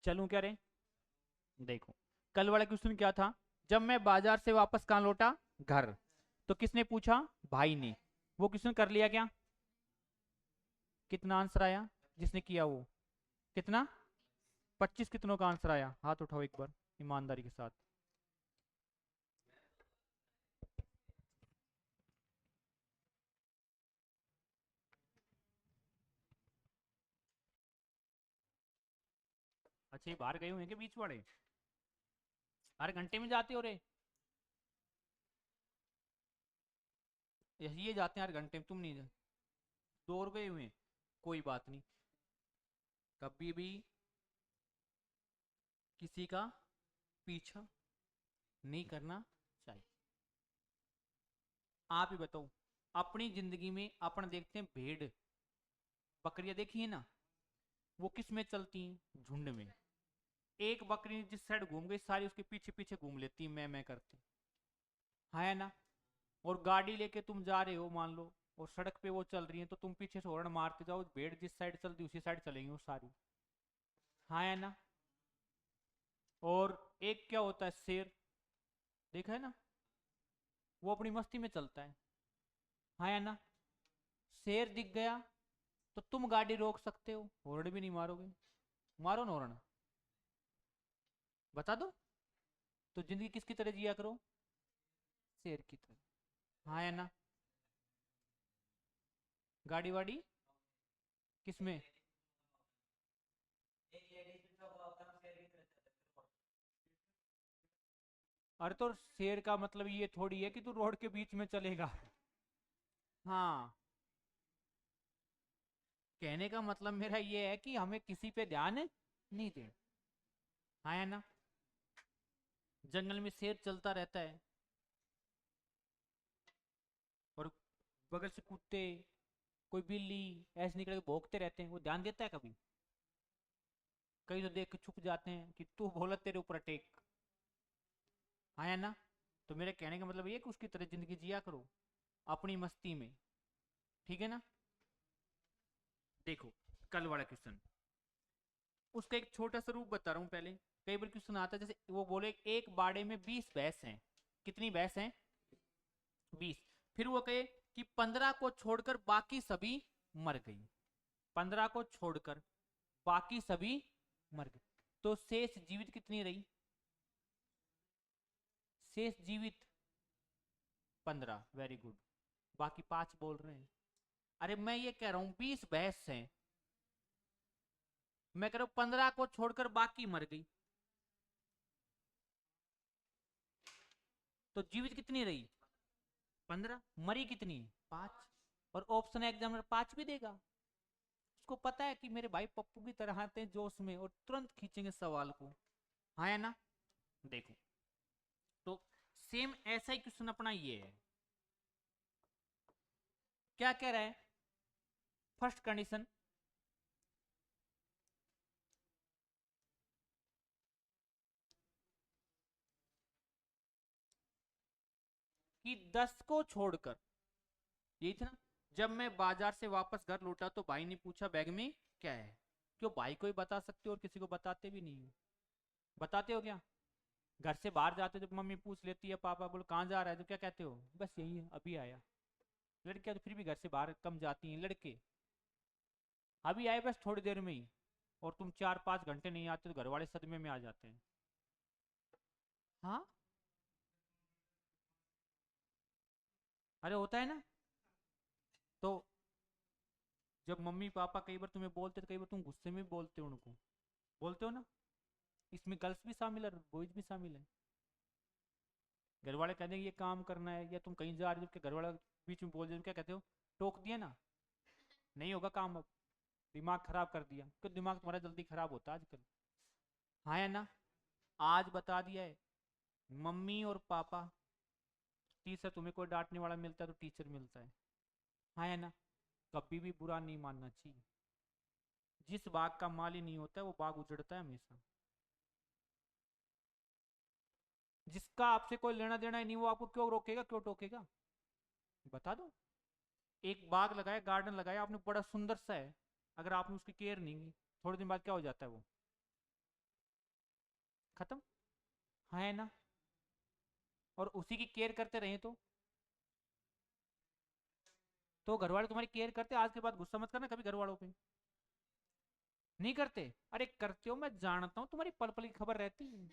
चलूं क्या रे? देखो, कल वाला क्वेश्चन क्या था? जब मैं बाजार से वापस कहाँ लौटा? घर। तो किसने पूछा? भाई ने। वो क्वेश्चन कर लिया क्या? कितना आंसर आया जिसने किया वो? कितना? 25 कितनों का आंसर आया? हाथ उठाओ एक बार, ईमानदारी के साथ। अच्छा, ये बाहर गए हुए हैं कि बीच वाले? हर घंटे में जाते हो रे? ये जाते हैं हर घंटे में, तुम नहीं जाते? 2 रुपए हुए हैं। कोई बात नहीं। कभी भी किसी का पीछा नहीं करना चाहिए। आप ही बताओ, अपनी जिंदगी में अपन देखते हैं भेड़ बकरियां देखी है ना? वो किस में चलती हैं? झुंड में। एक बकरी जिस साइड घूम गई, सारी उसके पीछे पीछे घूम लेती है, मैं करती। हाँ है ना? और गाड़ी लेके तुम जा रहे हो मान लो, और सड़क पे वो चल रही है, तो तुम पीछे से हॉर्न मारते जाओ, भेड़ जिस साइड चलती उसी साइड चलेंगी वो सारी। हाँ है ना? और एक क्या होता है, शेर। देखा है ना? वो अपनी मस्ती में चलता है। हाँ है ना? शेर दिख गया तो तुम गाड़ी रोक सकते हो, हॉर्न भी नहीं मारोगे। मारो ना हॉर्न। बता दो। तो जिंदगी किसकी तरह जिया करो? शेर की तरह। हाँ है ना? गाड़ी वाड़ी किसमें? अरे तो शेर का मतलब ये थोड़ी है कि तू रोड के बीच में चलेगा। हाँ। कहने का मतलब मेरा ये है कि हमें किसी पे ध्यान नहीं दे। हाँ है ना? जंगल में शेर चलता रहता है, और बगल से कुत्ते, कोई बिल्ली ऐसे निकल के भौंकते रहते हैं, वो ध्यान देता है कभी? कई तो देख के छुप जाते हैं कि तू बोला तेरे ऊपर टेक। हाँ है ना? तो मेरे कहने का मतलब ये कि उसकी तरह जिंदगी जिया करो, अपनी मस्ती में। ठीक है ना? देखो, कल वाला क्वेश्चन, उसका एक छोटा सा रूप बता रहा हूँ पहले। कई बार क्वेश्चन आता है, जैसे वो बोले एक बाड़े में 20 भैंस हैं। कितनी भैंस हैं? 20। फिर वो कहे कि 15 को छोड़कर बाकी सभी मर गई। 15 को छोड़कर बाकी सभी मर गए, तो शेष जीवित कितनी रही? शेष जीवित 15, वेरी गुड। बाकी 5 बोल रहे हैं। अरे मैं ये कह रहा हूं 20 भैंस हैं, मैं कह रहा हूं 15 को छोड़कर बाकी मर गई, तो जीवित कितनी रही? 15। मरी कितनी? 5। और ऑप्शन एग्जामिनर 5 भी देगा। उसको पता है कि मेरे भाई पप्पू की तरह आते हैं जोश में और तुरंत खींचेंगे सवाल को। हाँ है ना? देखो, तो सेम ऐसा ही क्वेश्चन अपना ये है। क्या कह रहा है? फर्स्ट कंडीशन, कि 10 को छोड़कर, यही था ना? जब मैं बाजार से वापस घर लौटा तो भाई ने पूछा बैग में क्या है। क्यों, भाई को ही बता सकते हो और किसी को बताते भी नहीं हो? बताते हो क्या? घर से बाहर जाते हो जब मम्मी पूछ लेती है, पापा बोलो कहाँ जा रहा है, तो क्या कहते हो? बस यही है, अभी आया। लड़कियां तो फिर भी घर से बाहर कम जाती हैं, लड़के अभी आए बस थोड़ी देर में ही, और तुम 4-5 घंटे नहीं आते तो घर वाले सदमे में आ जाते हैं। हाँ। अरे होता है ना? तो जब मम्मी पापा कई बार तुम्हें बोलते तो कई बार तुम गुस्से में भी बोलते हो उनको, बोलते हो ना? इसमें गर्ल्स भी शामिल है, बॉयज भी शामिल है। घर वाले कहते हैं ये काम करना है, या तुम कहीं जा रहे हो तो घर वाला बीच में बोल दे, क्या कहते हो? टोक दिया ना, नहीं होगा काम अब, दिमाग खराब कर दिया, क्यों दिमाग तुम्हारा जल्दी खराब होता है आजकल। हाँ है ना? आज बता दिया है, मम्मी और पापा, टीचर, तुम्हें कोई डांटने वाला मिलता है तो टीचर मिलता है। हाँ है ना? कभी भी बुरा नहीं मानना चाहिए। जिस बाग का माली नहीं होता है वो बाग उजड़ता है हमेशा। जिसका आपसे कोई लेना देना ही नहीं, वो आपको क्यों रोकेगा, क्यों टोकेगा? बता दो। एक बाग लगाया, गार्डन लगाया आपने, बड़ा सुंदर सा है, अगर आपने उसकी केयर नहीं की, थोड़े दिन बाद क्या हो जाता है वो? खत्म, है ना। और उसी की केयर करते रहे तो घर वाले तुम्हारी केयर करते। आज के बाद गुस्सा मत करना कभी घर वालों पे। नहीं करते? अरे करते हो, मैं जानता हूँ, तुम्हारी पल पल की खबर रहती है।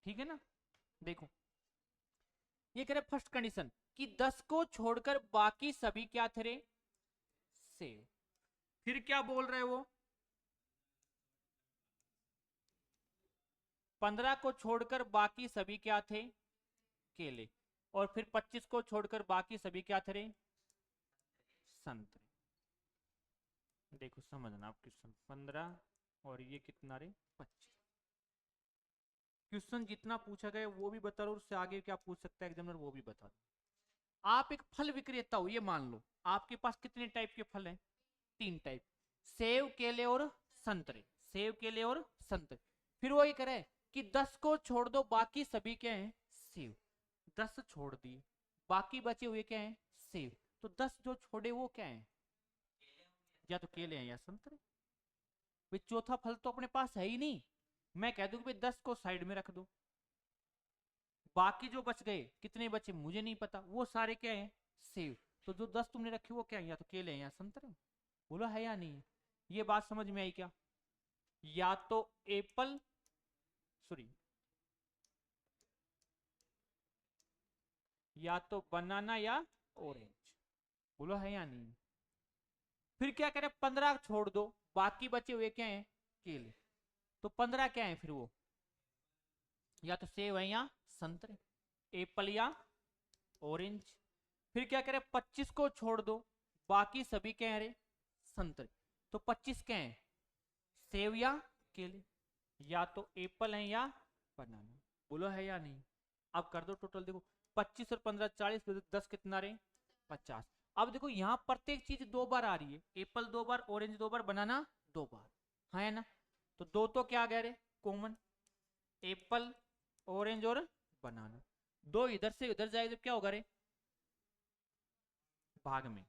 ठीक है ना। देखो ये कह रहे फर्स्ट कंडीशन कि 10 को छोड़कर बाकी सभी क्या थे, सेव। फिर क्या बोल रहे वो, 15 को छोड़कर बाकी सभी क्या थे, केले। और फिर 25 को छोड़कर बाकी सभी क्या थे, संतरे। देखो समझना आप क्वेश्चन, 15 और ये कितना रे, 25। क्वेश्चन जितना पूछा गया वो भी बता रहा, उससे आगे क्या पूछ सकता है एग्जामिनर वो भी बता दो। आप एक फल विक्रेता हो, ये मान लो आपके पास कितने टाइप के फल हैं, 3 टाइप, सेव केले और संतरे। सेव केले और संतरे। फिर वो ये करे कि 10 को छोड़ दो बाकी सभी क्या हैं, सेव। 10 छोड़ दिए, बाकी बचे हुए क्या हैं, सेव। तो 10 जो छोड़े वो क्या है, या तो केले हैं या संतरे। भाई चौथा फल तो अपने पास है ही नहीं। मैं कह दूं कि भाई 10 को साइड में रख दो, बाकी जो बच गए, कितने बचे मुझे नहीं पता, वो सारे क्या हैं, सेव। तो जो 10 तुमने रखे वो क्या है, या तो केले हैं या संतरे। बोला है या नहीं। ये बात समझ में आई क्या। या तो एप्पल, सॉरी, या तो बनाना या ऑरेंज। बोलो है या नहीं। फिर क्या करें, 15 छोड़ दो, बाकी बचे हुए क्या हैं, केले। तो 15 क्या है फिर वो, या तो सेब है या संतरे, एप्पल या ऑरेंज। फिर क्या करें, 25 को छोड़ दो, बाकी सभी क्या है, संतरे। तो 25 क्या है, सेब या केले, या तो एप्पल है या बनाना। बोलो है या नहीं। अब कर दो टोटल, देखो 25 और 15 40, 10 कितना रहे, 50। अब देखो यहाँ प्रत्येक चीज 2 बार आ रही है, एप्पल 2 बार, ऑरेंज 2 बार, बनाना 2 बार, है ना। तो दो तो क्या कह रहे, कॉमन, एप्पल ऑरेंज और बनाना। दो इधर से उधर जाएगा तो क्या होगा रे, भाग में।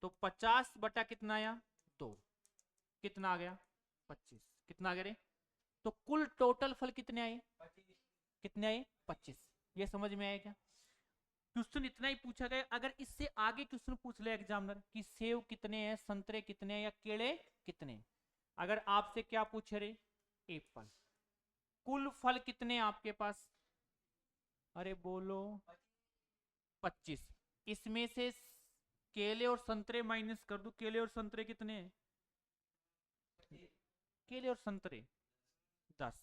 तो 50 बटा कितना आया, 2, कितना आ गया, 25। कितना आ गया रे। तो कुल टोटल फल कितने आए, कितने आए, 25। ये समझ में आया क्या। क्वेश्चन इतना ही पूछा गया। अगर इससे आगे क्वेश्चन पूछ ले एग्जामिनर कि सेब कितने हैं, संतरे कितने हैं, या केले कितने हैं। अगर आपसे क्या पूछे रे, एप्पल, कुल फल कितने हैं आपके पास, अरे बोलो 25। इसमें से केले और संतरे माइनस कर दो, केले और संतरे कितने हैं, केले और संतरे 10।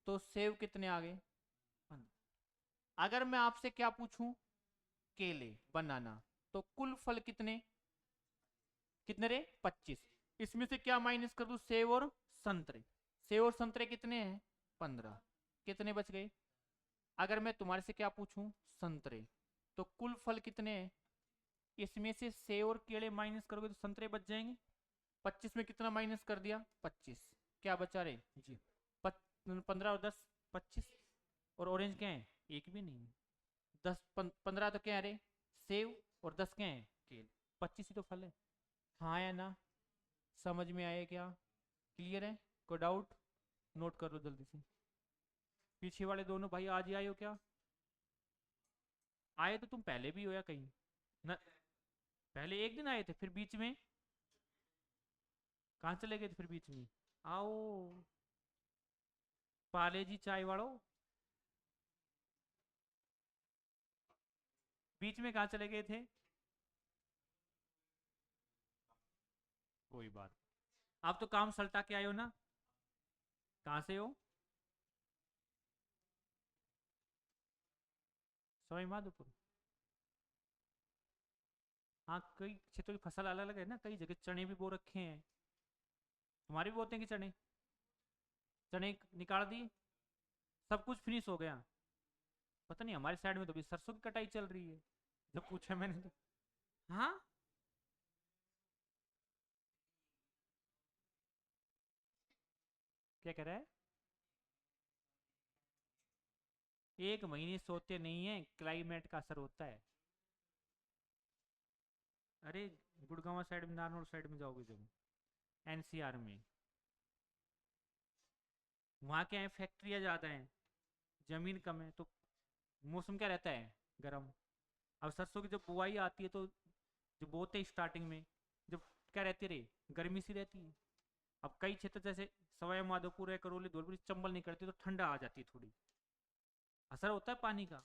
तो सेब कितने आ गए, 15। अगर मैं आपसे क्या पूछूं, केले बनाना, तो कुल फल कितने, कितने रे, 25। इसमें से क्या माइनस कर दूं, सेब और संतरे। सेब और संतरे कितने हैं, 15। कितने बच गए। अगर मैं तुम्हारे से क्या पूछूं, संतरे, तो कुल फल कितने हैं, इसमें से सेब और केले माइनस करोगे तो संतरे बच जाएंगे। 25 में कितना माइनस कर दिया, 25। क्या बचा रे जी, 15 और 10, 25। और ऑरेंज क्या है, एक भी नहीं। 10 15 तो क्या है रे, सेब, और 10 क्या है, केले। 25 ही तो फल है। हाँ या ना, समझ में आया क्या, क्लियर है, कोई डाउट, नोट कर लो जल्दी से। पीछे वाले दोनों भाई आज ही आए हो क्या, आए तो तुम पहले भी हो या कहीं न, पहले एक दिन आए थे, फिर बीच में कहाँ चले गए थे, फिर बीच में आओ, पाले जी चाय वाड़ो, बीच में कहाँ चले गए थे। कोई बात, आप तो काम सल्टा के आए हो ना, कहाँ से हो, सवाई माधोपुर। हाँ कई क्षेत्रों की फसल अलग अलग है ना, कई जगह चने भी बो रखे हैं। तुम्हारे भी बोते हैं कि चने, चने निकाल दिए, सब कुछ फिनिश हो गया। पता नहीं हमारे साइड में तो अभी सरसों की कटाई चल रही है, जब पूछा मैंने तो। हाँ, क्या कह रहा है, 1 महीने सोते नहीं है, क्लाइमेट का असर होता है। अरे गुड़गांव साइड में, नारनौल साइड में जाओगे जब, एनसीआर में, वहां क्या है, फैक्ट्रियां ज्यादा है, जमीन कम है, तो मौसम क्या रहता है, गर्म। अब सरसों की जब बुआई आती है तो जो बोते हैं स्टार्टिंग में, जब क्या रहती रही, गर्मी सी रहती है। अब कई क्षेत्र जैसे सवाई माधोपुर है, करौली, धौलपुर, चंबल नहीं करती तो ठंडा आ जाती है, थोड़ी असर होता है पानी का।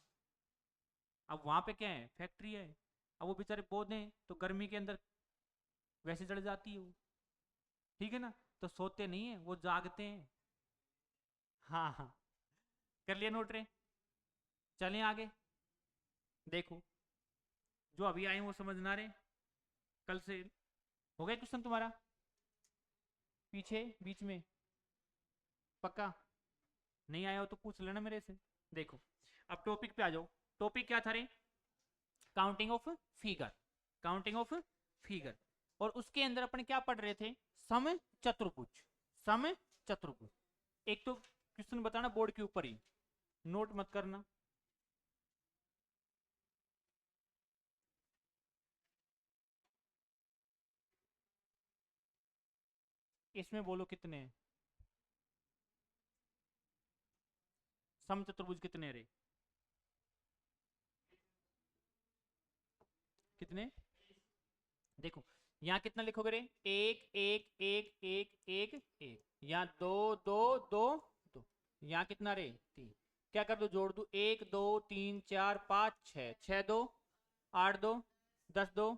अब वहां पे क्या है, फैक्ट्री है। अब वो बेचारे पौधे हैं तो गर्मी के अंदर वैसे जड़ जाती है वो, ठीक है ना। तो सोते नहीं है वो, जागते हैं। हाँ हाँ, कर लिया नोट रे। चलें आगे। देखो, जो अभी आए वो समझना रहे, कल से हो गया क्वेश्चन तुम्हारा, पीछे बीच में पक्का। नहीं आया हो तो पूछ लेना मेरे से। देखो, अब टॉपिक पे आ जाओ। टॉपिक क्या था रे, counting of figure, counting of figure. और उसके अंदर अपन क्या पढ़ रहे थे, सम चतुर्भुज, सम चतुर्भुज। एक तो क्वेश्चन बताना बोर्ड के ऊपर ही, नोट मत करना। इसमें बोलो कितने हैं, सम चतुर्भुज कितने रे, कितने। देखो, यहाँ कितना लिखोगे रे, एक एक एक एक एक एक, यहाँ दो दो दो दो, यहाँ कितना रे, तीन। क्या कर दो, जोड़ दो, एक दो तीन चार पाँच छः, छः दो आठ, दो 10, दो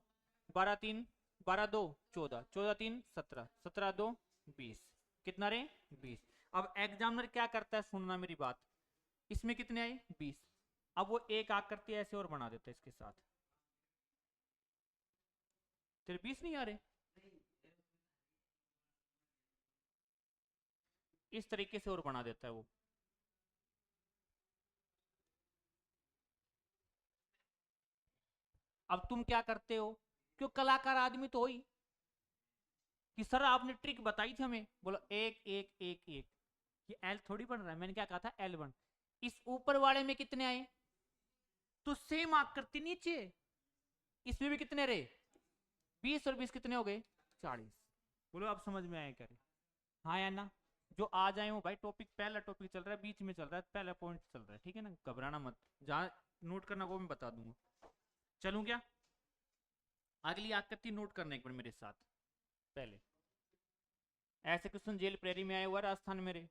12, तीन 12, दो 14, 14 तीन 17, 17 दो 20, कितना रे 20। अब एग्जामिनर क्या करता है, सुनना मेरी बात, इसमें कितने आए 20। अब वो एक आग करती है ऐसे और बना देता है इसके साथ, तेरे 20 नहीं आ रहे, इस तरीके से और बना देता है वो। अब तुम क्या करते हो, क्यों कलाकार आदमी तो हो ही, कि सर आपने ट्रिक बताई थी हमें, बोलो एक एक एक एक, ये एल थोड़ी बन रहा है, मैंने क्या कहा था L1। इस ऊपर वाले में कितने आए, तो सेम आग करती नीचे, इसमें भी कितने रहे 20, और 20 कितने हो गए 40। बोलो अब समझ में आया क्या रे? हाँ या ना। जो आ जाए वो भाई, टॉपिक पहला टॉपिक चल रहा है, बीच में चल रहा है, पहला पॉइंट चल रहा है, ठीक है ना, घबराना मत। जहाँ नोट करना वो मैं बता दूंगा। चलूं क्या, अगली आकृति नोट करना एक बार मेरे साथ पहले। ऐसे क्वेश्चन जेल प्रेरी में आए हुआ राजस्थान मेरे।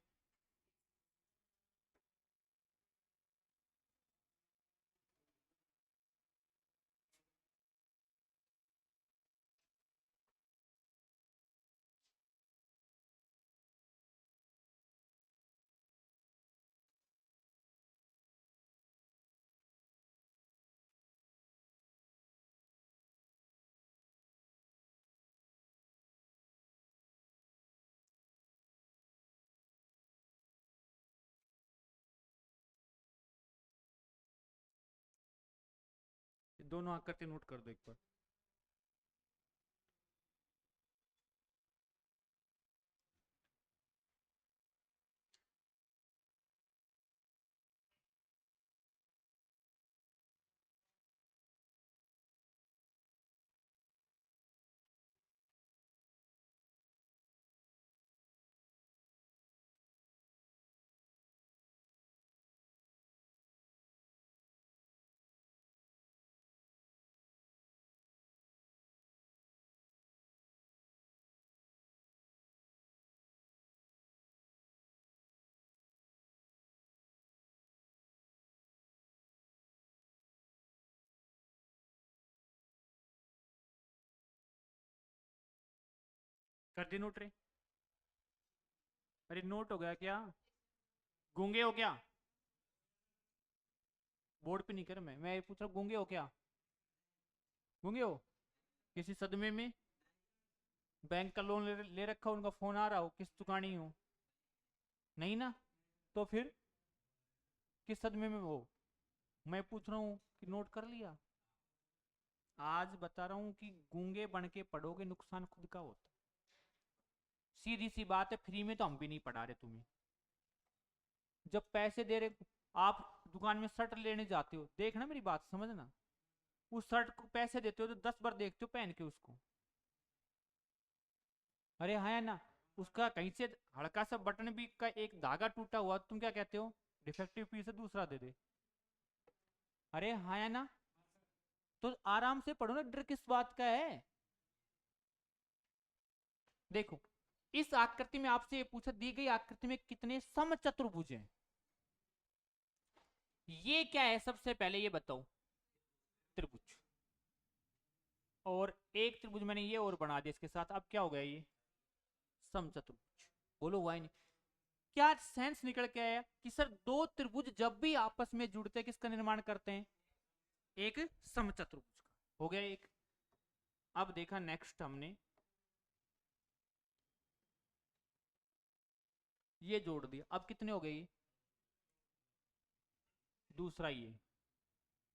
दोनों आकृति नोट कर दो एक बार। कर दी नोट रे। अरे नोट हो गया क्या, गूंगे हो क्या, बोर्ड पे नहीं कर, मैं ये पूछ रहा हूँ, गूंगे हो क्या, गूंगे हो, किसी सदमे में, बैंक का लोन ले रखा हो, उनका फोन आ रहा हो, किस चुकानी हो, नहीं ना, तो फिर किस सदमे में हो। मैं पूछ रहा हूँ कि नोट कर लिया, आज बता रहा हूँ कि गूंगे बन के पढ़ोगे नुकसान खुद का होता है। सीधी सी बात है, फ्री में तो हम भी नहीं पढ़ा रहे तुम्हें। जब पैसे दे रहे, आप दुकान में शर्ट लेने जाते हो, देखना मेरी बात समझना, उस शर्ट को पैसे देते हो तो 10 बार देखते हो पहन के उसको, अरे हाँ या ना। उसका कहीं से हल्का सा बटन भी का एक धागा टूटा हुआ, तुम क्या कहते हो? डिफेक्टिव पीस है, दूसरा दे दे। अरे हाँ या ना? तो आराम से पढ़ो ना, डर किस बात का है? देखो, इस आकृति में आपसे ये पूछा, दी गई आकृति में कितने समचतुर्भुज हैं? ये क्या है सबसे पहले ये बताओ? त्रिभुज। और एक त्रिभुज मैंने ये और बना दिया इसके साथ, अब क्या हो गया ये? समचतुर्भुज। बोलो वाई नहीं? क्या सेंस निकल के आया कि सर दो त्रिभुज जब भी आपस में जुड़ते हैं किसका निर्माण करते हैं? एक समचतुर्भुज का। हो गया एक। अब देखा नेक्स्ट हमने ये जोड़ दिया, अब कितने हो गए ये? दूसरा ये।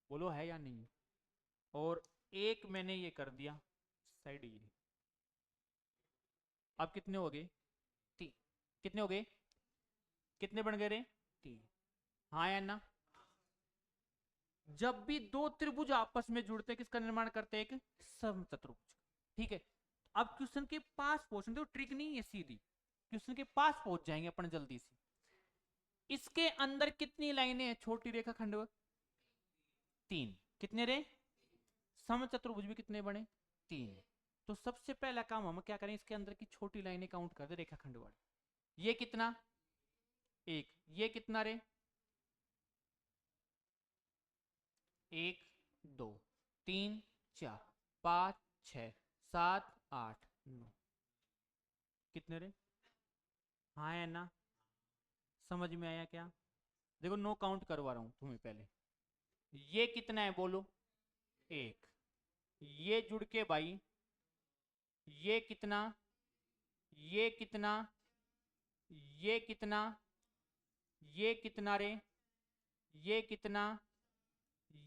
बोलो है या नहीं? और एक मैंने ये कर दिया साइड ये। अब कितने हो गए? तीन। कितने हो गए? कितने बन गए रे? तीन। हाँ या ना? जब भी दो त्रिभुज आपस में जुड़ते किसका निर्माण करते हैं? एक समचतुर्भुज। ठीक है, अब क्वेश्चन के पास पहुंचने दो, ट्रिक नहीं है, सीधी क्वेश्चन के पास पहुंच जाएंगे अपन जल्दी से। इसके अंदर कितनी लाइनें हैं छोटी रेखा खंड? तीन। कितने रे? समचतुर्भुज भी कितने बने? तीन। तो सबसे पहला काम हम क्या करें, इसके अंदर की छोटी लाइनें काउंट कर दे रेखाखंड वाली। ये कितना? एक। ये कितना रे? एक, दो, तीन, चार, पांच, छ, सात, आठ, नौ। कितने रे? हाँ या ना? समझ में आया क्या? देखो, नो काउंट करवा रहा हूं तुम्हें पहले। ये कितना है बोलो? एक। ये जुड़ के भाई ये कितना? ये कितना? ये कितना? ये कितना रे? ये कितना?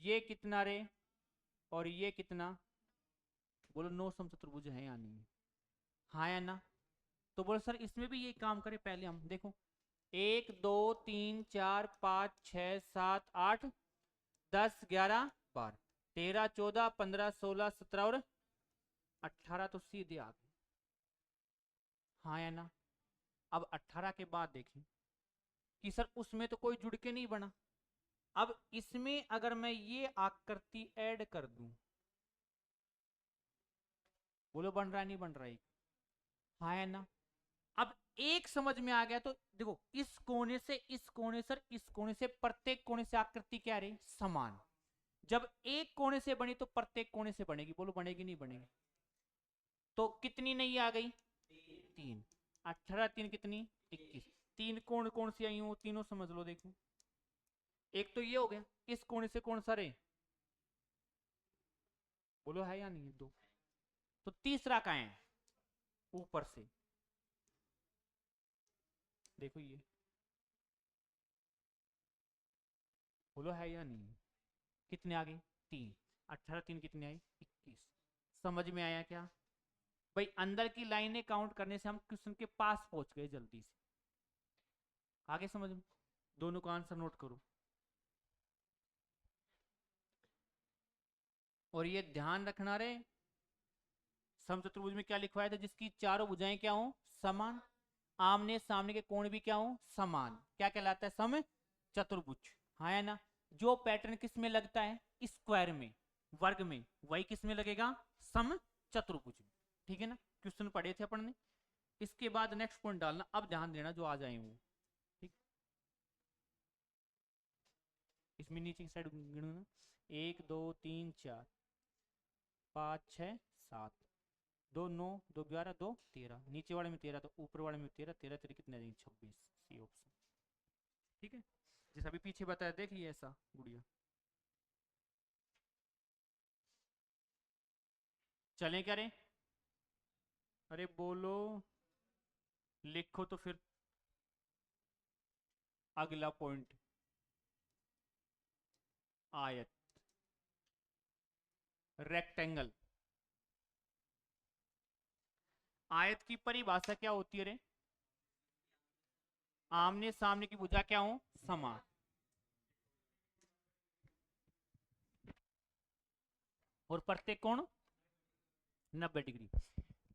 ये कितना रे? और ये कितना? बोलो नो समचतुर्भुज है या नहीं? हाँ या ना? तो बोलो सर इसमें भी ये काम करें पहले हम। देखो, एक, दो, तीन, चार, पाँच, छ, सात, आठ, 10, 11, 12, 13, 14, 15, 16, 17 और 18 तो सीधे आ गए। हाँ या ना? अब 18 के बाद देखें कि सर उसमें तो कोई जुड़ के नहीं बना। अब इसमें अगर मैं ये आकृति ऐड कर दूं, बोलो बन रहा है नहीं बन रहा है? हाँ या ना? अब एक समझ में आ गया तो देखो, इस कोने से इस कोने से इस कोने से प्रत्येक कोने से आकृति क्या रही? समान। जब एक कोने से बनी तो प्रत्येक कोने से बनेगी। बोलो बनेगी नहीं बनेगी? तो कितनी नहीं आ गई? तीन। 18 तीन कितनी? 21। तीन कोण कौन सी आई हो? तीनों समझ लो। देखो, एक तो ये हो गया, इस कोने से कौन सा रे? बोलो है या नहीं? दो। तो तीसरा कहां है? ऊपर से। देखो ये। बोलो है या नहीं? कितने आ गए? तीन। 18 तीन कितने आई? 21। समझ में आया क्या? भाई अंदर की लाइनें काउंट करने से हम क्वेश्चन के पास पहुंच गए जल्दी से। आगे समझ में? दोनों का आंसर नोट करो। और ये ध्यान रखना रे, समचतुर्भुज में क्या लिखवाया था? जिसकी चारों भुजाएं क्या हो? समान। आमने सामने के कोण भी क्या हो? समान। क्या कहलाता है? सम चतुर्भुज। हाँ या ना? जो पैटर्न किस में लगता है? स्क्वायर में, वर्ग में, वही किस में लगेगा? सम चतुर्भुज में। ठीक है ना? क्वेश्चन पढ़े थे अपन ने। इसके बाद नेक्स्ट पॉइंट डालना, अब ध्यान देना जो आ जाए वो। ठीक, इसमें नीचे की साइड गिनना। 1 2 3 4 5 6 7, 2 9, 2 11, 2 13। नीचे वाले में 13 तो ऊपर वाले में 13। 13 13 कितने देंगे? 26। C option. ठीक है, जैसा अभी पीछे बताया, देख लिया ऐसा गुड़िया। चलें क्या रे? अरे बोलो, लिखो तो फिर अगला पॉइंट। आयत, रेक्टेंगल। आयत की परिभाषा क्या होती है रे? आमने सामने की भुजा क्या हो? समान। और प्रत्येक कोण 90 डिग्री।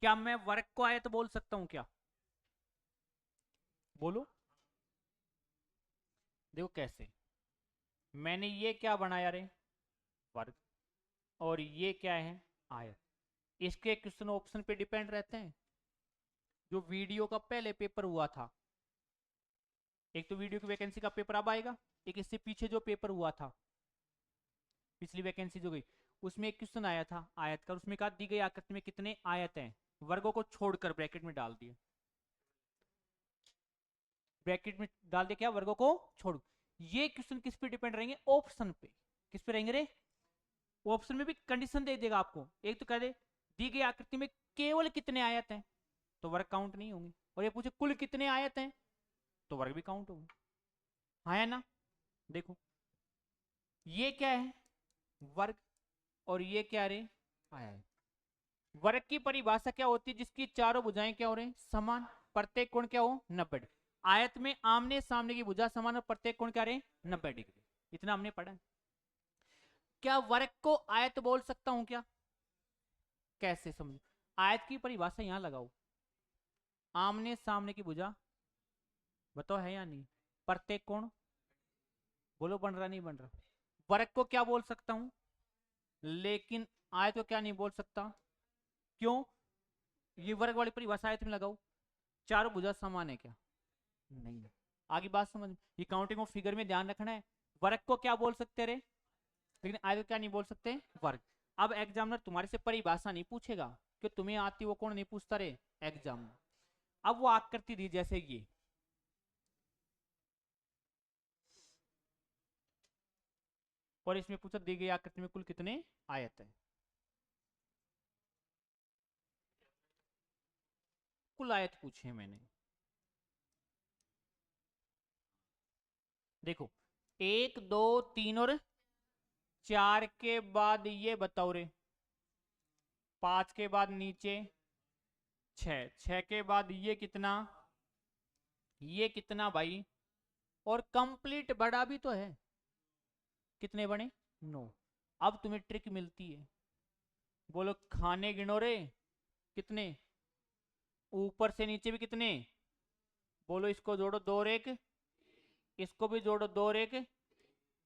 क्या मैं वर्ग को आयत बोल सकता हूं क्या? बोलो। देखो कैसे, मैंने ये क्या बनाया रे, वर्ग, और ये क्या है, आयत। इसके क्वेश्चन ऑप्शन पे डिपेंड रहते हैं। जो वीडियो का पहले पेपर हुआ था, एक तो वीडियो की वैकेंसी का पेपर अब आएगा, एक इससे पीछे जो पेपर हुआ था, पिछली वैकेंसी जो गई, उसमें एक क्वेश्चन आया था आयत का, उसमें कहा दी गई आकृति में कितने आयत हैं, वर्गों को छोड़कर ब्रैकेट में डाल दिए, ब्रैकेट में डाल दिया क्या, वर्गों को छोड़। ये क्वेश्चन किस पे डिपेंड रहेंगे, ऑप्शन पे। किस पे रहेंगे रे, ऑप्शन में भी कंडीशन दे देगा आपको, एक तो कह दे दी गई आकृति में केवल कितने आयत हैं, तो वर्ग काउंट नहीं होंगे, और ये पूछे कुल कितने आयत हैं, तो वर्ग भी काउंट होंगे। हाँ है ना। देखो ये क्या है, वर्ग, और ये क्या रे, आयत। वर्ग की परिभाषा क्या होती है, जिसकी चारों भुजाएं क्या हो रहे हैं, समान, प्रत्येक कोण क्या हो 90। आयत में आमने सामने की भुजा समान और प्रत्येक कोण क्या रहे 90 डिग्री। इतना हमने पढ़ा। क्या वर्ग को आयत बोल सकता हूं क्या, कैसे समझो, आयत की परिभाषा यहां लगाओ, आमने सामने की भुजा, बताओ है या नहीं, प्रत्येक कोण, बोलो बन रहा नहीं बन रहा। वर्ग को क्या बोल सकता हूं, लेकिन आयत को क्या नहीं बोल सकता, क्यों, ये वर्ग वाली परिभाषा आयत में लगाओ, चारों भुजा समान है क्या, नहीं। आगे बात समझ, ये काउंटिंग ऑफ फिगर में ध्यान रखना है, वर्ग को क्या बोल सकते रे, लेकिन आयत को क्या नहीं बोल सकते, वर्ग। अब एग्जामिनर तुम्हारे से परिभाषा नहीं पूछेगा, कि तुम्हें आती वो कौन नहीं पूछता रे, एग्जामिनर। अब वो आकृति दी जैसे ये, और इसमें पूछा दी गई आकृति में कुल कितने आयत है, कुल आयत पूछे मैंने। देखो 1 2 3 और 4 के बाद ये बताओ रे, 5 के बाद नीचे 6, 6 के बाद ये कितना भाई, और कंप्लीट बड़ा भी तो है, कितने बने 9। अब तुम्हें ट्रिक मिलती है, बोलो खाने गिनो रे, कितने, ऊपर से नीचे भी कितने, बोलो इसको जोड़ो 2 और 1, इसको भी जोड़ो 2 और 1,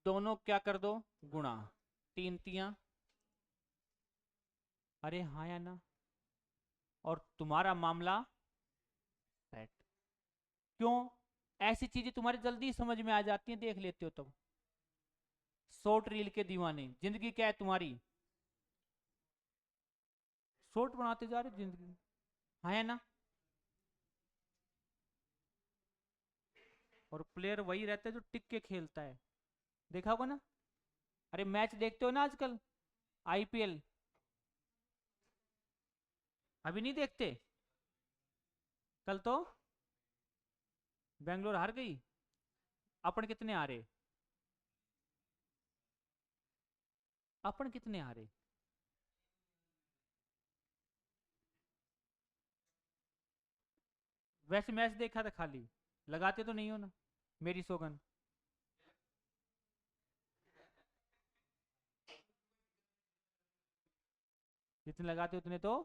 दोनों क्या कर दो गुणा, 3 तिया, अरे हाँ या ना, और तुम्हारा मामला सेट। क्यों, ऐसी चीजें तुम्हारी जल्दी समझ में आ जाती हैं, देख लेते हो तब। शॉर्ट रील के दीवाने, जिंदगी क्या है तुम्हारी, शॉर्ट बनाते जा रहे जिंदगी, हाँ या ना। और प्लेयर वही रहता है जो टिक के खेलता है, देखा होगा ना। अरे मैच देखते हो ना आजकल, आईपीएल, अभी नहीं देखते, कल तो बेंगलोर हार गई, अपन कितने हारे, अपन कितने हारे, वैसे मैच देखा था खाली, लगाते तो नहीं हो ना, मेरी सौगन। जितने लगाते उतने तो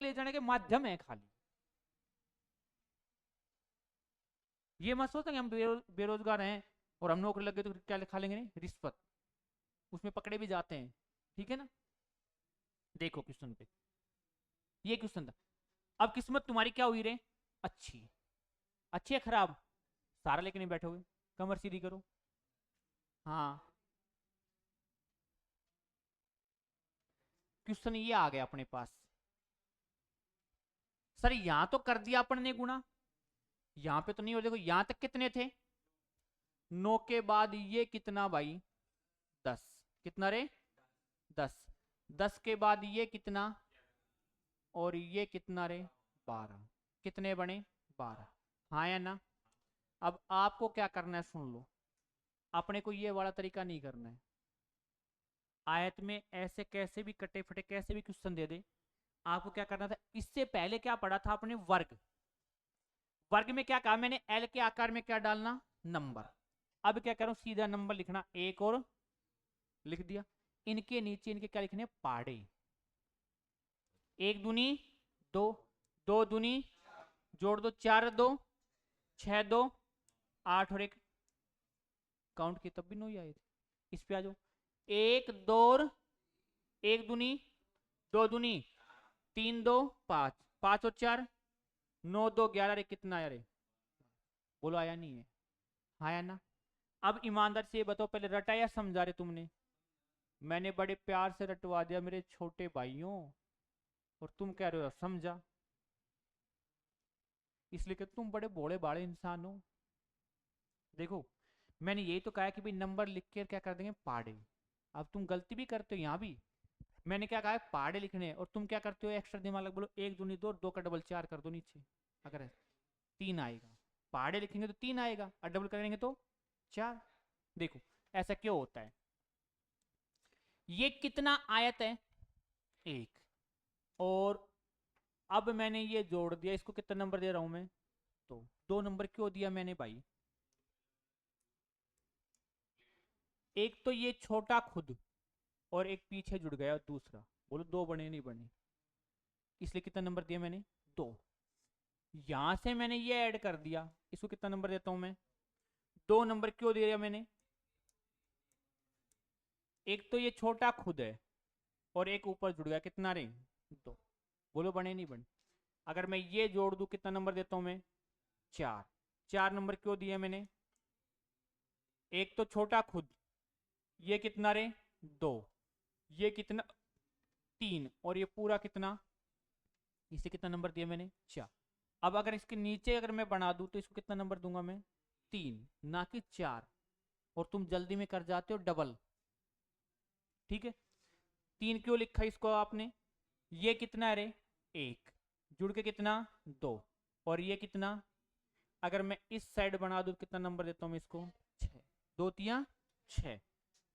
ले जाने के माध्यम है खाली। ये मत सोचो कि हम बेरोजगार हैं और हम नौकरी लग गए तो क्या खा लेंगे, नहीं, रिश्वत उसमें पकड़े भी जाते हैं, ठीक है ना। देखो क्वेश्चन पे, ये क्वेश्चन था, अब किस्मत तुम्हारी क्या हुई रे, अच्छी। अच्छी है खराब, सारा लेके नहीं बैठोगे, कमर सीधी करो। हाँ, क्वेश्चन ये आ गया अपने पास, सर यहां तो कर दिया अपन ने गुणा, यहां पे तो नहीं हो, देखो यहां तक कितने थे, 9 के बाद ये कितना भाई, 10, कितना रे, 10, 10 के बाद ये कितना, और ये कितना रे, 12, कितने बने, 12, हाँ या ना। अब आपको क्या करना है सुन लो, अपने को ये वाला तरीका नहीं करना है, आयत में ऐसे कैसे भी कटे फटे कैसे भी क्वेश्चन दे दे, आपको क्या करना था, इससे पहले क्या पढ़ा था आपने, वर्ग, वर्ग में क्या कहा मैंने, एल के आकार में क्या डालना, नंबर। अब क्या करूं, सीधा नंबर लिखना, एक और लिख दिया, इनके नीचे इनके क्या लिखने, पाड़े, एक दूनी दो, दो दूनी जोड़ दो, 4 2 6 2 8 और एक काउंट की तब भी 9 ही आए थे। इस पे आ जाओ, एक दो, एक दूनी दो दूनी 3 2 5, 5 और 4 9 2 11 रे, कितना आया रे, बोलो आया नहीं है, आया ना। अब ईमानदार से ये बताओ, पहले रटा या समझा रहे तुमने, मैंने बड़े प्यार से रटवा दिया मेरे छोटे भाइयों, और तुम कह रहे हो समझा, इसलिए कि तुम बड़े भोले भाले इंसान हो। देखो मैंने यही तो कहा कि भाई नंबर लिख के क्या कर देंगे, पाड़े। अब तुम गलती भी करते हो यहाँ भी, मैंने क्या कहा है, पाड़े लिखने हैं, और तुम क्या करते हो, एक्स्ट्रा दिमाग लग, बोलो एक दूनी दो, दो का डबल 4 कर दो नीचे, अगर 3 आएगा, पहाड़े लिखेंगे तो 3 आएगा, और डबल करेंगे तो 4। देखो ऐसा क्यों होता है, ये कितना आयत है, एक, और अब मैंने ये जोड़ दिया, इसको कितना नंबर दे रहा हूं मैं, तो 2 नंबर क्यों दिया मैंने भाई, एक तो ये छोटा खुद, और एक पीछे जुड़ गया दूसरा, बोलो 2 बने नहीं बने, इसलिए कितना नंबर दिया मैंने, 2। यहां से मैंने ये ऐड कर दिया, इसको कितना नंबर देता हूं मैं, 2 नंबर क्यों दे दिया मैंने, एक तो ये छोटा खुद है, और एक ऊपर जुड़ गया, कितना रे, 2, बोलो बने नहीं बने। अगर मैं ये जोड़ दूं कितना नंबर देता हूं मैं, 4, 4 नंबर क्यों दिया मैंने, एक तो छोटा खुद, ये कितना रे, 2, ये कितना, 3, और ये पूरा कितना, इसे कितना नंबर दिया मैंने, 4। अब अगर इसके नीचे अगर मैं बना दूं तो इसको कितना नंबर दूंगा मैं, 3 ना कि 4, और तुम जल्दी में कर जाते हो डबल, ठीक है। 3 क्यों लिखा इसको आपने, ये कितना है रे, 1, जुड़ के कितना, 2, और ये कितना, अगर मैं इस साइड बना दूं कितना नंबर देता हूं मैं इसको, 6, 2 3 6,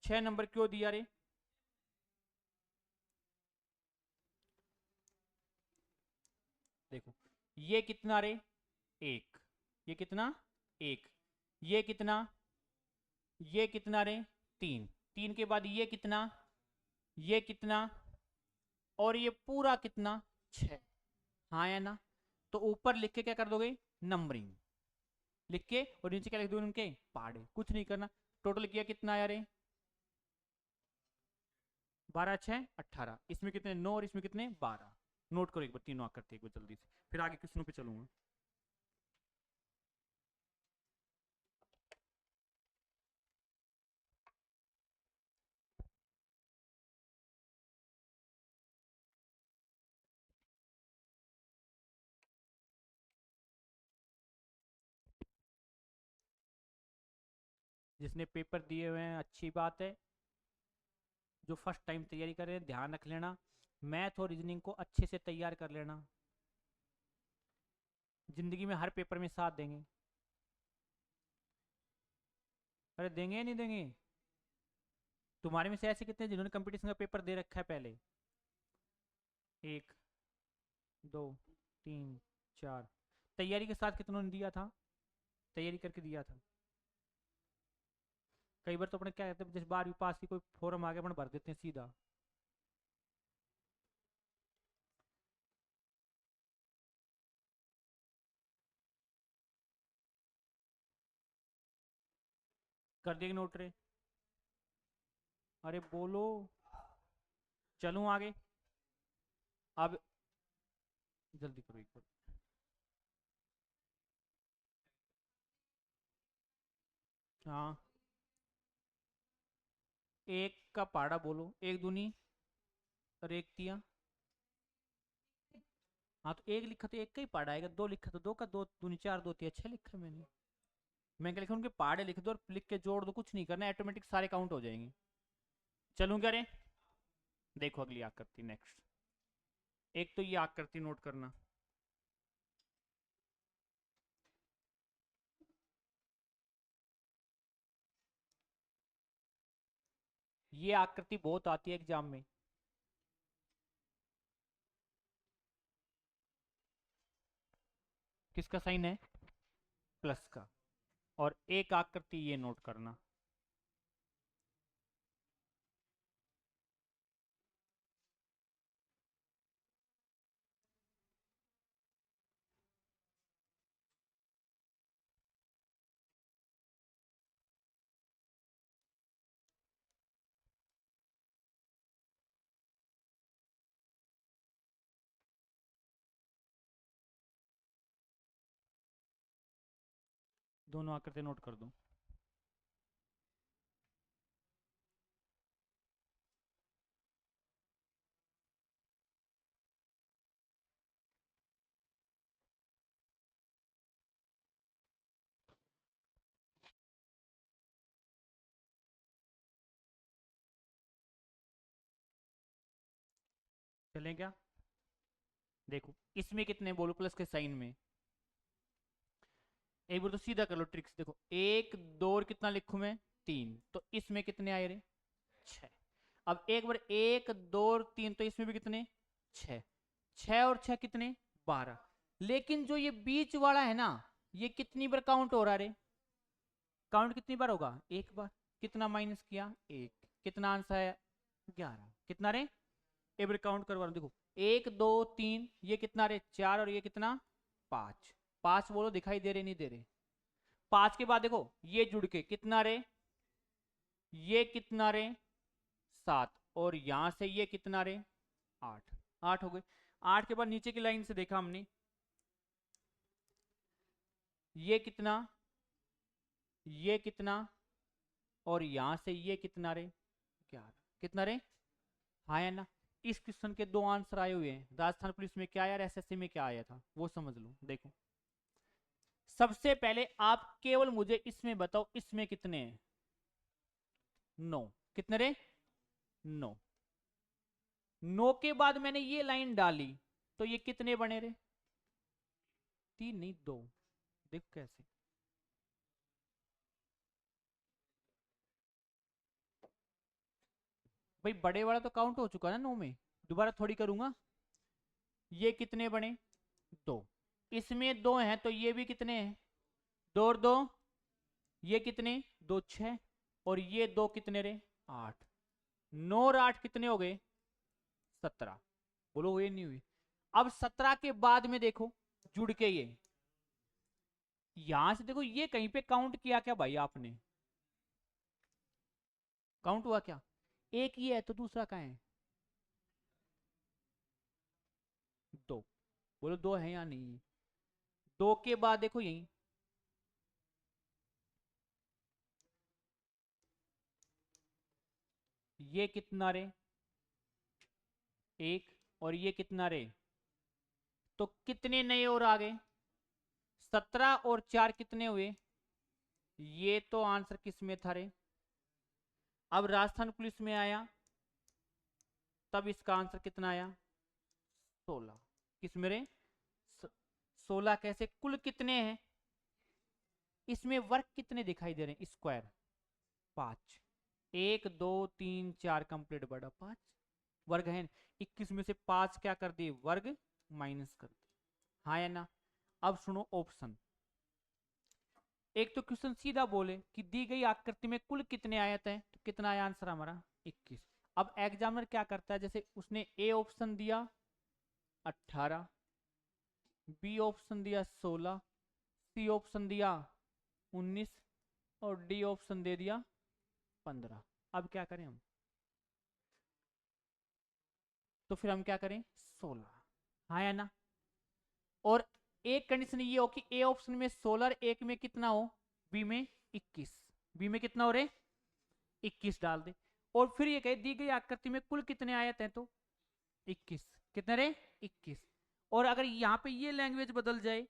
6 नंबर क्यों दिया रे, देखो ये कितना रे, 1, ये कितना, 1, ये कितना, ये कितना रे, 3, 3 के बाद ये कितना, ये कितना, और ये पूरा कितना, 6, हाँ या ना। तो ऊपर लिख के क्या कर दोगे, नंबरिंग लिख के, और नीचे क्या लिख दोगे उनके, पहाड़े, कुछ नहीं करना। टोटल किया कितना आया रे, 12 6 18, इसमें कितने 9 और इसमें कितने 12, नोट करो एक बार, तीनों करते एक बार जल्दी से, फिर आगे क्वेश्चनों पे चलूंगा। जिसने पेपर दिए हुए हैं अच्छी बात है, जो फर्स्ट टाइम तैयारी कर रहे हैं ध्यान रख लेना, मैथ और रीजनिंग को अच्छे से तैयार कर लेना, जिंदगी में हर पेपर में साथ देंगे। अरे देंगे या नहीं देंगे, तुम्हारे में से ऐसे कितने जिन्होंने कंपटीशन का पेपर दे रखा है पहले, 1 2 3 4, तैयारी के साथ कितनों ने दिया था, तैयारी करके दिया था। कई बार तो अपने क्या कहते हैं, जैसे 12वीं पास की कोई फॉर्म आ गया अपन भर देते हैं सीधा, कर दिया नोट रे? अरे बोलो, चलूं आगे? अब जल्दी करो एक बार। हाँ, एक का पाड़ा बोलो, एक दूनी और एक तिया। हाँ तो एक लिखा तो एक का ही पाड़ा आएगा, दो लिखा तो दो का, दो दूनी चार, दो तिया छह लिखा मैंने। मैं क्या लिखा, उनके पाड़े लिख दो और लिख के जोड़ दो, कुछ नहीं करना, ऑटोमेटिक सारे काउंट हो जाएंगे। चलूं क्या रे? देखो अगली आकृति नेक्स्ट। एक तो ये आकृति नोट करना, ये आकृति बहुत आती है एग्जाम में। किसका साइन है? प्लस का। और एक आकृति ये नोट करना, दोनों आकृति नोट कर दो। चलें क्या? देखो इसमें कितने बोलो प्लस के साइन में? एक बार तो सीधा कर लो ट्रिक्स, देखो एक दो और कितना लिखूं मैं? तीन, तो इसमें कितने आए रे? छह। अब एक बार एक दो और तीन, तो इसमें भी कितने? छह। छह और छह कितने? 12। लेकिन जो ये बीच वाला है ना, ये कितनी बार काउंट हो रहा रे? काउंट कितनी बार होगा? एक बार। कितना माइनस किया? एक। कितना आंसर है? 11। कितना रे? एक बार काउंट करवा लो, देखो एक दो तीन, ये कितना रे? 4, और ये कितना? 5। 5 बोलो, दिखाई दे रहे नहीं दे रहे? 5 के बाद देखो ये जुड़ के कितना रे? ये कितना रे? 7। और यहां से ये कितना रे? 8। 8 हो गए। 8 के बाद नीचे की लाइन से देखा हमने, ये कितना, ये कितना, और यहां से ये कितना रे? 11। कितना रे? हाँ या ना? इस क्वेश्चन के दो आंसर आए हुए हैं, राजस्थान पुलिस में क्या आया, एसएससी में क्या आया था, वो समझ लो। देखो सबसे पहले आप केवल मुझे इसमें बताओ, इसमें कितने हैं? 9। कितने रे? 9। 9 के बाद मैंने ये लाइन डाली, तो ये कितने बने रे? 3 नहीं 2। देखो कैसे। भाई बड़े वाला तो काउंट हो चुका ना 9 में, दोबारा थोड़ी करूंगा। ये कितने बने? 2। इसमें 2 हैं तो ये भी कितने हैं? 2 और 2, ये कितने? 2 6, और ये 2 कितने रे? 8। 9 और 8 कितने हो गए? 17। बोलो हुए नहीं हुए? अब 17 के बाद में देखो जुड़ के ये, यहां से देखो ये कहीं पे काउंट किया क्या भाई आपने? काउंट हुआ क्या? एक ये है तो दूसरा कहाँ है? 2। बोलो 2 है या नहीं? 2 के बाद देखो यही, ये कितना रे? 1। और ये कितना रे? तो कितने नए और आ गए? 17 और 4 कितने हुए? ये तो आंसर किस में था रे? अब राजस्थान पुलिस में आया, तब इसका आंसर कितना आया? 16। किस में रे? 16 कैसे? कुल कितने हैं इसमें? वर्ग कितने दिखाई दे रहे हैं? स्क्वायर 5। 1 2 3 4 कंप्लीट बड़ा 5 वर्ग है। 21 में से 5 क्या कर दिए? वर्ग माइनस कर दिए। हाँ या ना? अब सुनो ऑप्शन। एक तो क्वेश्चन सीधा बोले कि दी गई आकृति में कुल कितने आयत हैं, तो कितना आया आंसर हमारा? 21। अब एग्जामिनर क्या करता है, जैसे उसने ए ऑप्शन दिया 18, बी ऑप्शन दिया 16, सी ऑप्शन दिया 19, और डी ऑप्शन दे दिया 15। अब क्या करें हम, तो फिर हम क्या करें 16, हाँ या ना। और एक कंडीशन ये हो कि ए ऑप्शन में 16 और एक में कितना हो, बी में 21, बी में कितना हो रे 21 डाल दे। और फिर ये कहे दी गई आकृति में कुल कितने आयत हैं, तो 21, कितने रे 21। और अगर यहाँ पे ये लैंग्वेज बदल जाए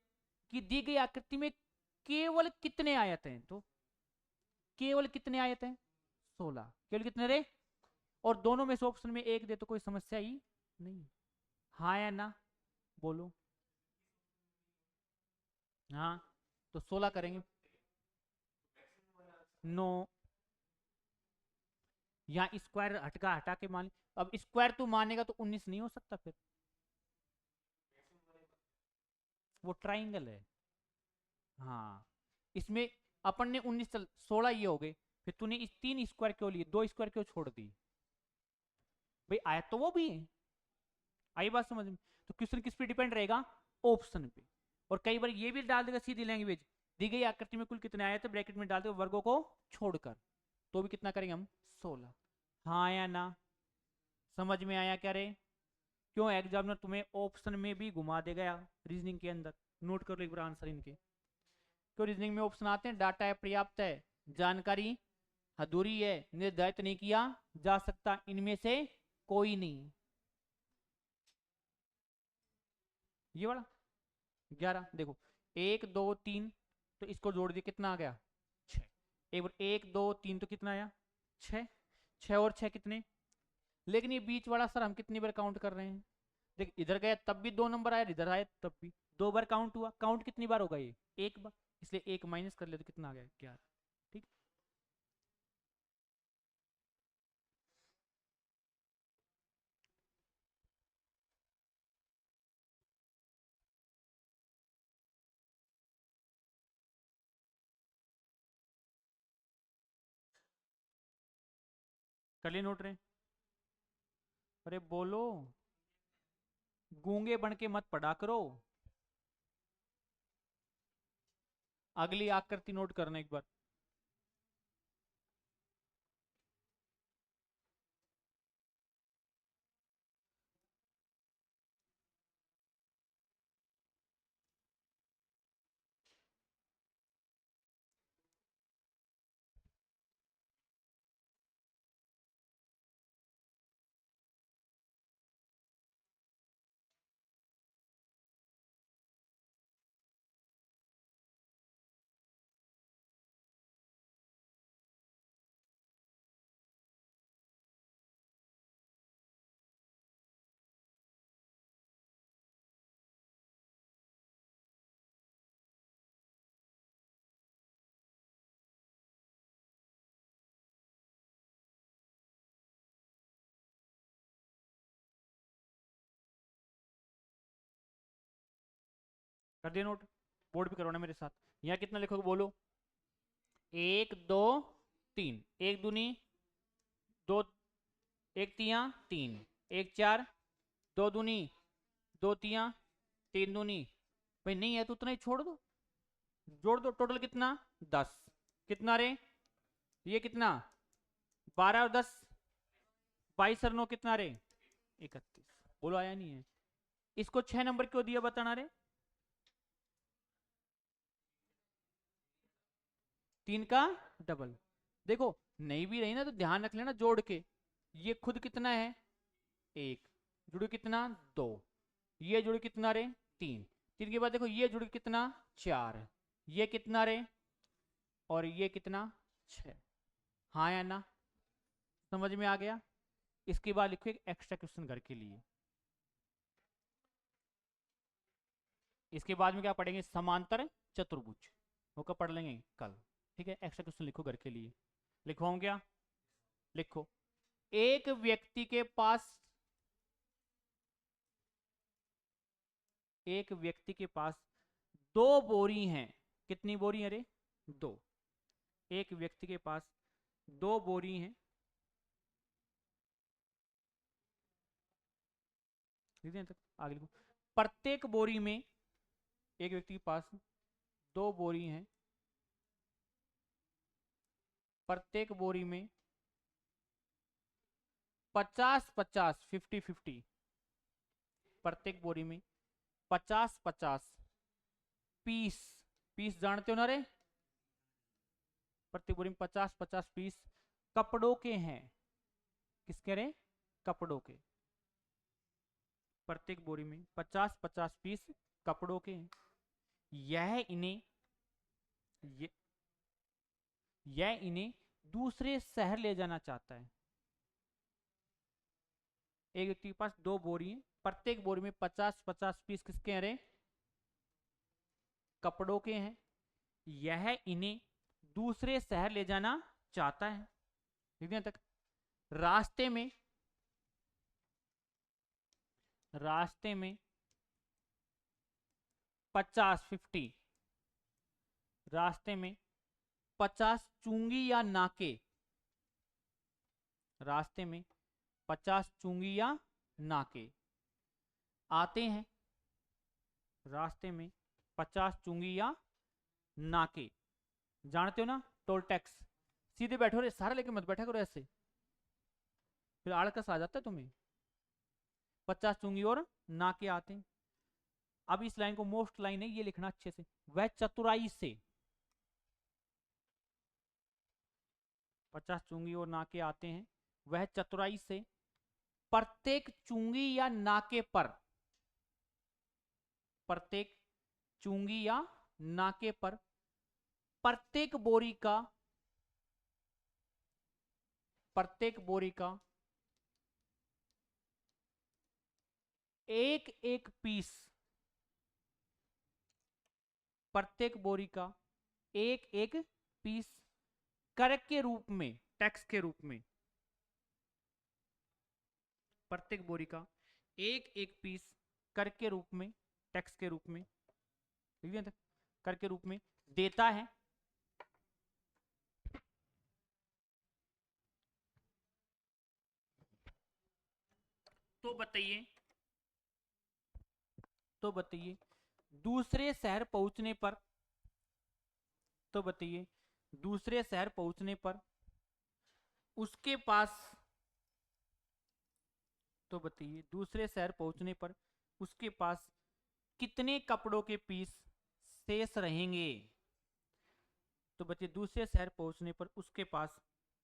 कि दी गई आकृति में केवल कितने आयत हैं, तो केवल कितने आयत हैं 16, केवल कितने रे, और दोनों में से ऑप्शन में एक दे तो कोई समस्या ही नहीं, हाँ या ना बोलो। हाँ तो 16 करेंगे, नो, यहाँ स्क्वायर हटका हटा के मान, अब स्क्वायर तू मानेगा तो 19 नहीं हो सकता, फिर वो ट्राइंगल है। हाँ इसमें अपन ने 19 चल 16 ये हो गए, फिर तूने इस 3 स्क्वायर क्यों लिए, 2 स्क्वायर क्यों छोड़ दी भाई, आयत तो वो भी है। आई बात समझ में, तो क्वेश्चन किस पे डिपेंड रहेगा, ऑप्शन पे। और कई बार ये भी डाल देगा सीधी लैंग्वेज, दी गई आकृति में कुल कितने आए थे ब्रैकेट में डाल देगा वर्गों को छोड़कर, तो भी कितना करेंगे हम 16, हाँ या ना, समझ में आया क्या रे। क्यों एग्जामिनर तुम्हें ऑप्शन में भी घुमा देगा रीजनिंग के अंदर, नोट कर लो एक बार आंसर इनके। क्यों रीजनिंग में ऑप्शन आते हैं, डाटा है पर्याप्त है, जानकारी अधूरी है, निर्धारित नहीं किया जा सकता, इनमें से कोई नहीं, ये वाला 11 देखो, 1 2 3, तो इसको जोड़ दिया कितना आ गया 6, एक बार 1 2 3 तो कितना आया 6, 6 और 6 कितने, लेकिन ये बीच वाला सर हम कितनी बार काउंट कर रहे हैं, देख इधर गया तब भी 2 नंबर आया, इधर आया तब भी 2 बार काउंट हुआ, काउंट कितनी बार होगा ये 1 बार, इसलिए 1 माइनस कर ले तो कितना आ गया 11, ठीक। कर लिए नोट रहे, अरे बोलो, गूंगे बन के मत पढ़ा करो, अगली आकृति नोट करना एक बार। कर दिया नोट, बोर्ड पे करवाना मेरे साथ, यहाँ कितना लिखोगे बोलो, 1 2 3, एक दूनी 2, 1 3 3, 1 4, 2 दूनी 2 3, 3 दूनी, भाई नहीं है तो उतना ही छोड़ दो, जोड़ दो, टोटल कितना 10, कितना रे ये कितना 12 और 10, 22 और 9 कितना रे 31, बोलो आया नहीं है। इसको 6 नंबर क्यों दिया बताना रे, 3 का डबल, देखो नहीं भी रही ना तो ध्यान रख लेना जोड़ के, ये खुद कितना है 1, जुड़े कितना 2, ये जुड़े कितना रे 3, 3 के बाद देखो ये जुड़े कितना 4, ये कितना रे और ये कितना 6, हाँ या ना, समझ में आ गया। इसके बाद लिखो एक एक्स्ट्रा क्वेश्चन घर के लिए, इसके बाद में क्या पढ़ेंगे समांतर चतुर्भुज, वो कब पढ़ लेंगे कल, ठीक है। एक्स्ट्रा क्वेश्चन लिखो घर के लिए, लिखवाऊं क्या, लिखो, एक व्यक्ति के पास, एक व्यक्ति के पास 2 बोरी हैं, कितनी बोरी है रे 2, एक व्यक्ति के पास 2 बोरी हैं, तक आगे लिखो, प्रत्येक बोरी में, एक व्यक्ति के पास 2 बोरी हैं, प्रत्येक बोरी में 50-50 50-50, प्रत्येक बोरी में 50-50 पीस, पीस जानते हो ना रे, प्रत्येक बोरी में 50-50 पीस कपड़ों के हैं। किसके रे? कपड़ों के। प्रत्येक बोरी में 50-50 पीस कपड़ों के हैं। यह इन्हें दूसरे शहर ले जाना चाहता है। एक व्यक्ति के पास 2 बोरी है, प्रत्येक बोरी में 50-50 पीस किसके हैं रे? कपड़ों के हैं। यह इन्हें दूसरे शहर ले जाना चाहता है। ठीक है तक। रास्ते में 50 रास्ते में 50 चुंगी या नाके, रास्ते में 50 चुंगी या नाके आते हैं। रास्ते में 50 चुंगी या नाके, जानते हो ना टोल टैक्स। सीधे बैठो रे, सारा लेके मत बैठा करो ऐसे, फिर आड़कस आ जाता है तुम्हें। 50 चुंगी और नाके आते हैं। अब इस लाइन को मोस्ट लाइन है, ये लिखना अच्छे से। वह चतुराई से 50 चुंगी और नाके आते हैं, वह चतुराई से प्रत्येक चुंगी या नाके पर, प्रत्येक चुंगी या नाके पर प्रत्येक बोरी का एक एक पीस, प्रत्येक बोरी का एक एक पीस कर के रूप में, टैक्स के रूप में, प्रत्येक बोरी का एक एक पीस कर के रूप में, टैक्स के रूप में, ठीक है, कर के रूप में देता है। तो बताइए दूसरे शहर पहुंचने पर, तो बताइए दूसरे शहर पहुंचने पर उसके पास, तो बताइए दूसरे शहर पहुंचने पर उसके पास कितने कपड़ों के पीस शेष रहेंगे। तो बताइए दूसरे शहर पहुंचने पर उसके पास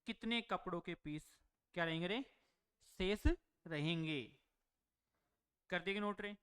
कितने कपड़ों के पीस क्या रहेंगे रे? शेष रहेंगे। कर देंगे नोट रे।